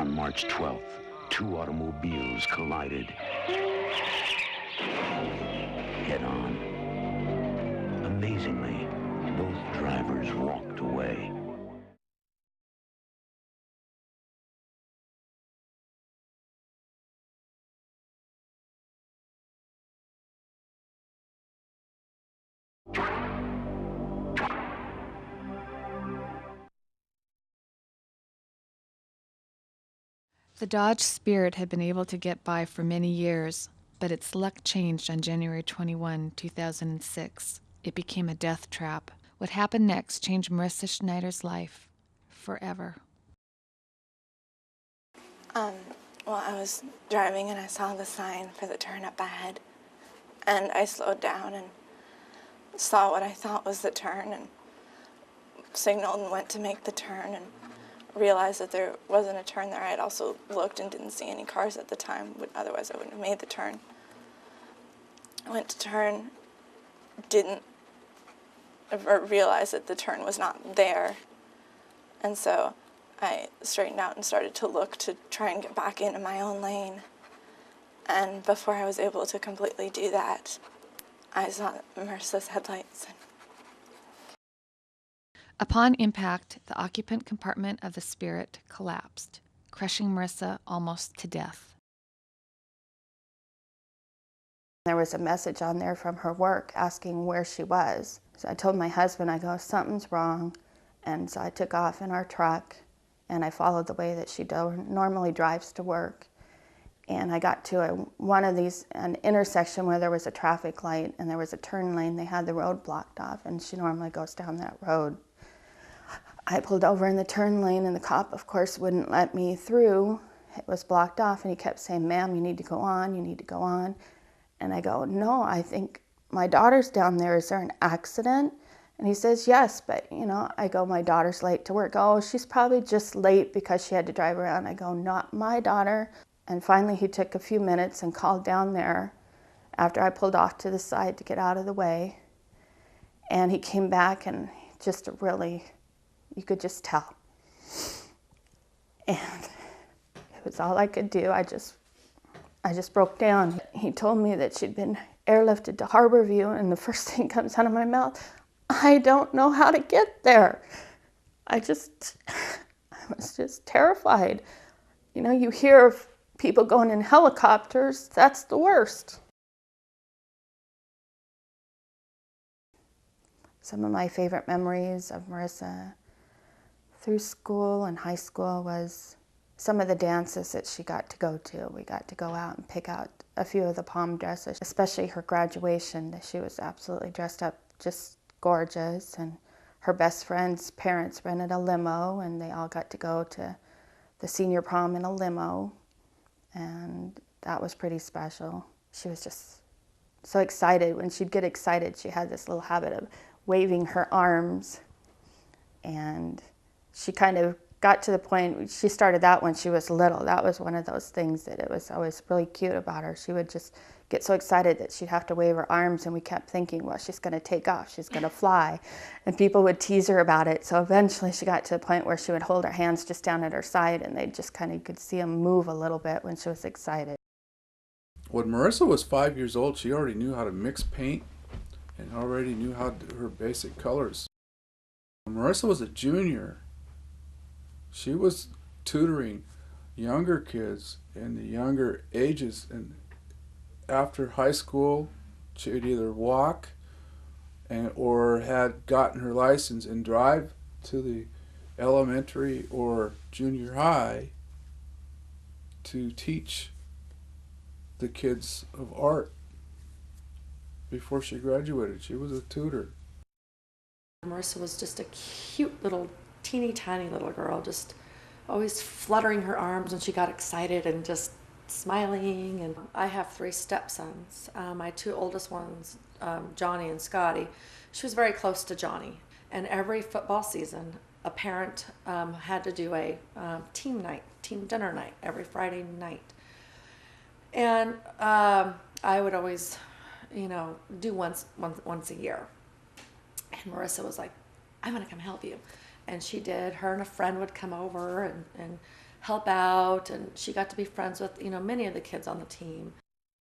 On March 12th, two automobiles collided head-on. Amazingly, both drivers walked away. The Dodge Spirit had been able to get by for many years, but its luck changed on January 21, 2006. It became a death trap. What happened next changed Marissa Schneider's life forever. Well, I was driving and I saw the sign for the turn up ahead. And I slowed down and saw what I thought was the turn and signaled and went to make the turn and realized that there wasn't a turn there. I had also looked and didn't see any cars at the time, otherwise I wouldn't have made the turn. I went to turn, didn't realize that the turn was not there. And so I straightened out and started to look to try and get back into my own lane. And before I was able to completely do that, I saw Marissa's headlights. Upon impact, the occupant compartment of the Spirit collapsed, crushing Marissa almost to death. There was a message on there from her work asking where she was. So I told my husband, I go, something's wrong. And so I took off in our truck and I followed the way that she normally drives to work. And I got to an intersection where there was a traffic light and there was a turn lane. They had the road blocked off and she normally goes down that road. I pulled over in the turn lane and the cop, of course, wouldn't let me through. It was blocked off and he kept saying, ma'am, you need to go on, you need to go on. And I go, no, I think my daughter's down there. Is there an accident? And he says, yes, but, I go, my daughter's late to work. Oh, she's probably just late because she had to drive around. I go, not my daughter. And finally he took a few minutes and called down there after I pulled off to the side to get out of the way. And he came back and just really, you could just tell. And it was all I could do. I just broke down. He told me that she'd been airlifted to Harborview, and the first thing comes out of my mouth, I don't know how to get there. I was just terrified. You hear of people going in helicopters, that's the worst. Some of my favorite memories of Marissa through school and high school was some of the dances that she got to go to. We got to go out and pick out a few of the prom dresses, especially her graduation. She was absolutely dressed up just gorgeous, and her best friend's parents rented a limo and they all got to go to the senior prom in a limo, and that was pretty special. She was just so excited. When she'd get excited, she had this little habit of waving her arms, and she kind of got to the point, she started that when she was little. That was one of those things that it was always really cute about her. She would just get so excited that she'd have to wave her arms, and we kept thinking, well, she's going to take off, she's going to fly. And people would tease her about it. So eventually she got to the point where she would hold her hands just down at her side, and they just kind of could see them move a little bit when she was excited. When Marissa was 5 years old, she already knew how to mix paint and already knew how to do her basic colors. When Marissa was a junior, she was tutoring younger kids in the younger ages, and after high school she would either walk or had gotten her license and drive to the elementary or junior high to teach the kids of art. Before she graduated, she was a tutor. Marissa was just a cute little teeny tiny little girl, just always fluttering her arms when she got excited and just smiling. And I have 3 stepsons. My 2 oldest ones, Johnny and Scotty. She was very close to Johnny, and every football season a parent had to do a team dinner night every Friday night. And I would always do once a year. And Marissa was like, I'm going to come help you. And she did. Her and a friend would come over and help out, and she got to be friends with, many of the kids on the team.